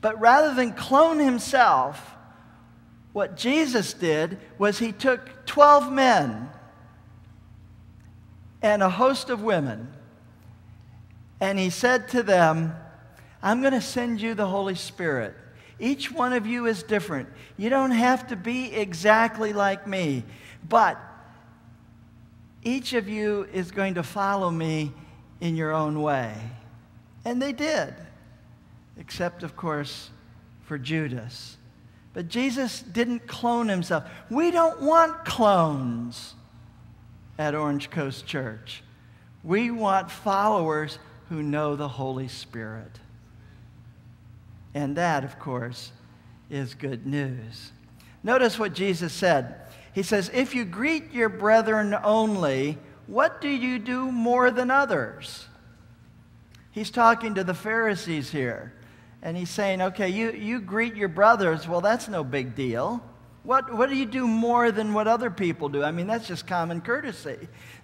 But rather than clone himself, what Jesus did was he took 12 men and a host of women, and he said to them, I'm going to send you the Holy Spirit. Each one of you is different. You don't have to be exactly like me, but each of you is going to follow me in your own way. And they did, except, of course, for Judas. But Jesus didn't clone himself. We don't want clones at Orange Coast Church. We want followers who know the Holy Spirit. And that, of course, is good news. Notice what Jesus said. He says, if you greet your brethren only, what do you do more than others? He's talking to the Pharisees here. And he's saying, okay, you greet your brothers. Well, that's no big deal. What do you do more than what other people do? I mean, that's just common courtesy.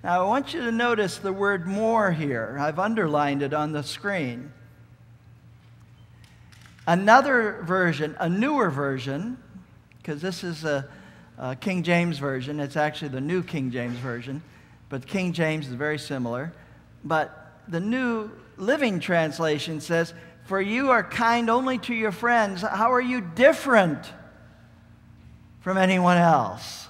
Now, I want you to notice the word more here. I've underlined it on the screen. Another version, a newer version, because this is a King James version. It's actually the New King James Version, but King James is very similar. But the New Living Translation says, for you are kind only to your friends. How are you different from anyone else?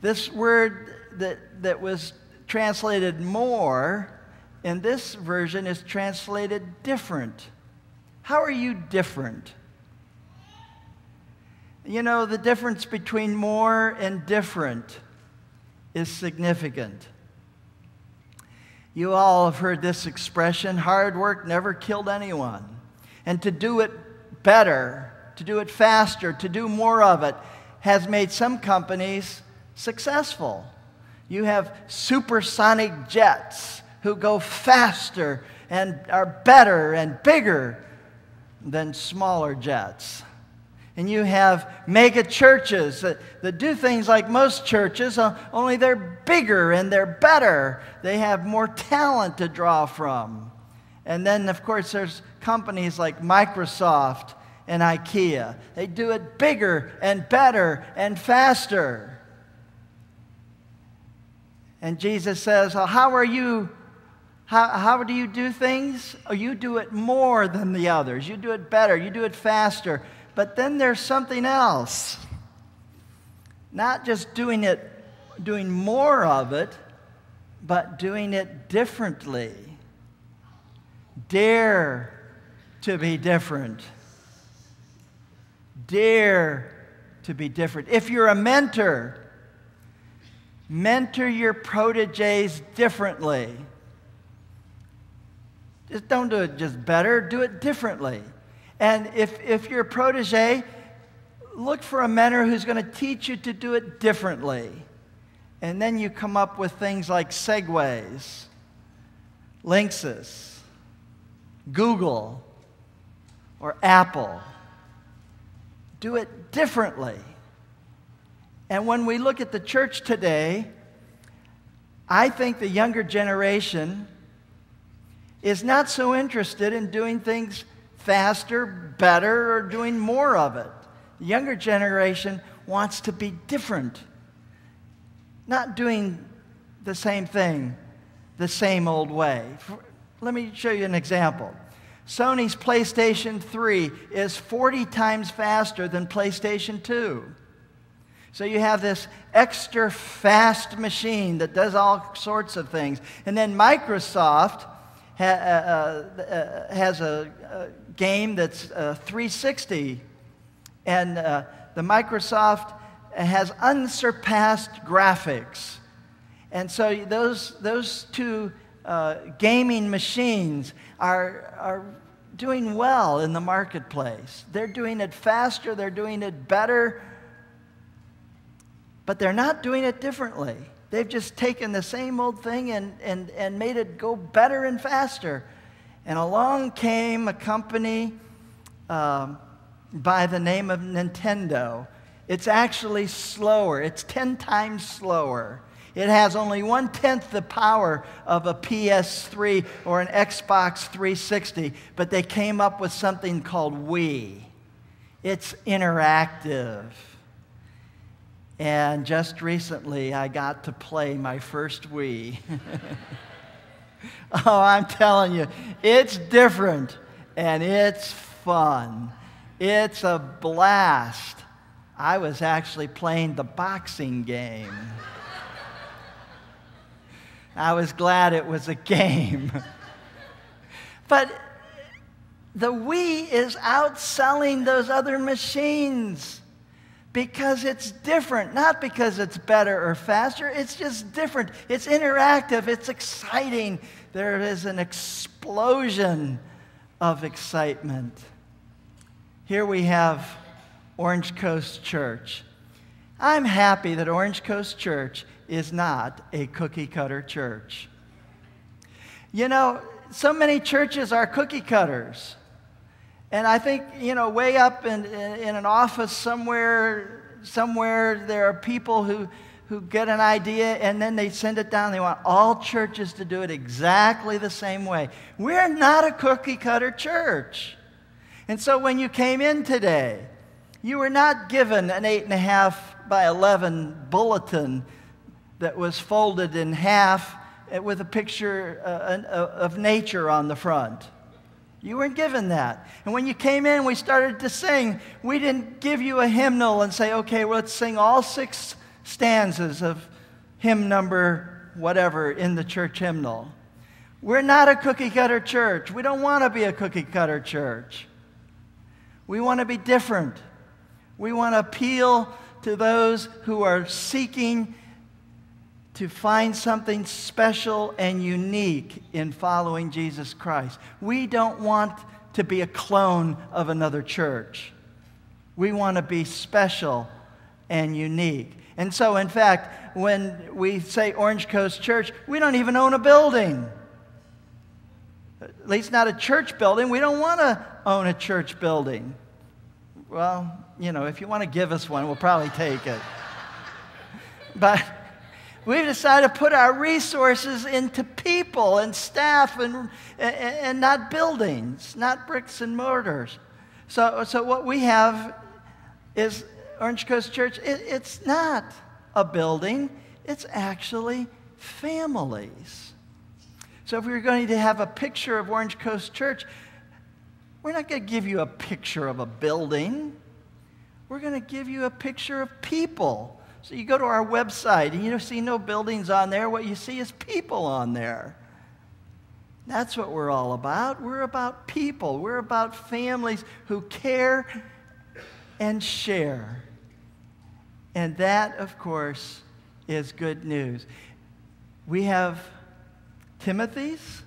This word that was translated more in this version is translated different. How are you different? You know, the difference between more and different is significant. You all have heard this expression, hard work never killed anyone. And to do it better, to do it faster, to do more of it, has made some companies successful. You have supersonic jets who go faster and are better and bigger than smaller jets. And you have mega churches that do things like most churches, only they're bigger and they're better. They have more talent to draw from. And then, of course, there's companies like Microsoft and IKEA. They do it bigger and better and faster. And Jesus says, well, how do you do things? Oh, you do it more than the others. You do it better. You do it faster. But then there's something else. Not just doing more of it, but doing it differently. Dare to be different. Dare to be different. If you're a mentor, mentor your proteges differently. Just don't do it just better, do it differently. And if you're a protege, look for a mentor who's going to teach you to do it differently. And then you come up with things like Segways, Linksys, Google, or Apple. Do it differently. And when we look at the church today, I think the younger generation is not so interested in doing things faster, better, or doing more of it. The younger generation wants to be different. Not doing the same thing the same old way. Let me show you an example. Sony's PlayStation 3 is 40 times faster than PlayStation 2. So you have this extra fast machine that does all sorts of things. And then Microsoft has a game that's 360. And the Microsoft has unsurpassed graphics. And so those two gaming machines are doing well in the marketplace. They're doing it faster, they're doing it better, but they're not doing it differently. They've just taken the same old thing and made it go better and faster. And along came a company by the name of Nintendo. It's actually slower. It's 10 times slower. It has only 1/10 the power of a PS3 or an Xbox 360, but they came up with something called Wii. It's interactive. And just recently, I got to play my first Wii. Oh, I'm telling you, it's different, and it's fun. It's a blast. I was actually playing the boxing game. I was glad it was a game. But the Wii is outselling those other machines because it's different, not because it's better or faster. It's just different. It's interactive. It's exciting. There is an explosion of excitement. Here we have Orange Coast Church. I'm happy that Orange Coast Church is not a cookie-cutter church. You know, so many churches are cookie cutters. And I think, you know, way up in an office somewhere there are people who get an idea and then they send it down. They want all churches to do it exactly the same way. We're not a cookie-cutter church. And so when you came in today, you were not given an 8.5 by 11 bulletin that was folded in half with a picture of nature on the front. You weren't given that. And when you came in, we started to sing. We didn't give you a hymnal and say, okay, well, let's sing all 6 stanzas of hymn number whatever in the church hymnal. We're not a cookie-cutter church. We don't want to be a cookie-cutter church. We want to be different. We want to appeal to those who are seeking to find something special and unique in following Jesus Christ. We don't want to be a clone of another church. We want to be special and unique. And so, in fact, when we say Orange Coast Church, we don't even own a building. At least not a church building. We don't want to own a church building. Well, you know, if you want to give us one, we'll probably take it. But we've decided to put our resources into people and staff and not buildings, not bricks and mortars. So what we have is Orange Coast Church. It's not a building. It's actually families. So if we were going to have a picture of Orange Coast Church, we're not going to give you a picture of a building. We're going to give you a picture of people. So you go to our website and you see no buildings on there. What you see is people on there. That's what we're all about. We're about people. We're about families who care and share. And that, of course, is good news. We have Timothy's.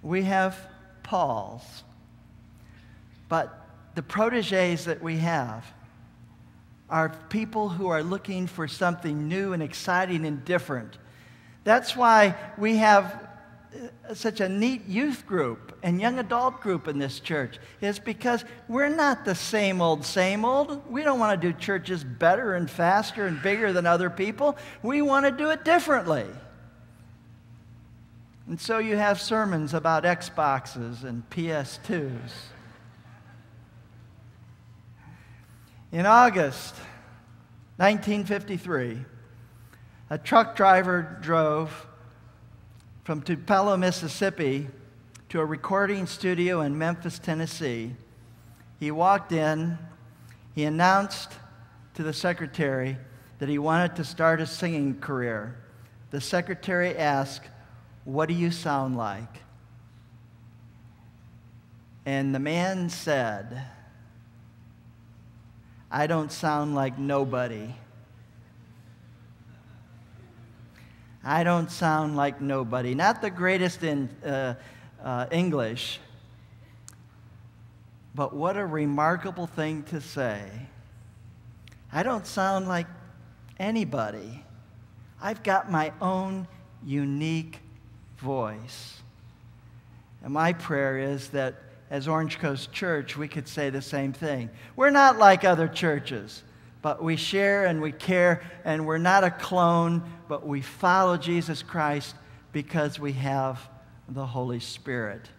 We have Paul's. But the protégés that we have are people who are looking for something new and exciting and different. That's why we have such a neat youth group and young adult group in this church, is because we're not the same old, same old. We don't want to do churches better and faster and bigger than other people. We want to do it differently. And so you have sermons about Xboxes and PS2s. In August 1953, a truck driver drove from Tupelo, Mississippi, to a recording studio in Memphis, Tennessee. He walked in. He announced to the secretary that he wanted to start a singing career. The secretary asked, "What do you sound like?" And the man said, "I don't sound like nobody. I don't sound like nobody." Not the greatest in English, but what a remarkable thing to say. I don't sound like anybody. I've got my own unique voice. And my prayer is that as Orange Coast Church, we could say the same thing. We're not like other churches. but we share and we care, and we're not a clone, but we follow Jesus Christ because we have the Holy Spirit.